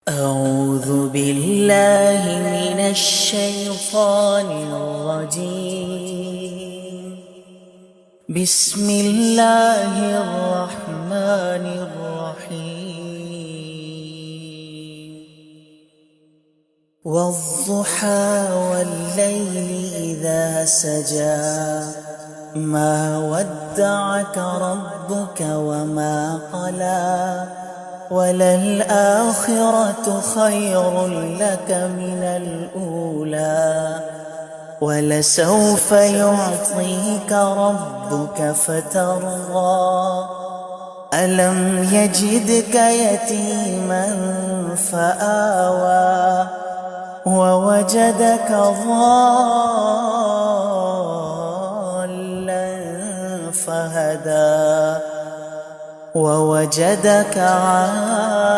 أعوذ بالله من الشيطان الرجيم. بسم الله الرحمن الرحيم. والضحى والليل إذا سجى ما ودعك ربك وما قلى وللآخرة خير لك من الأولى ولسوف يعطيك ربك فترضى ألم يجدك يتيما فآوى ووجدك ضالا فهدى ووجدك عائلا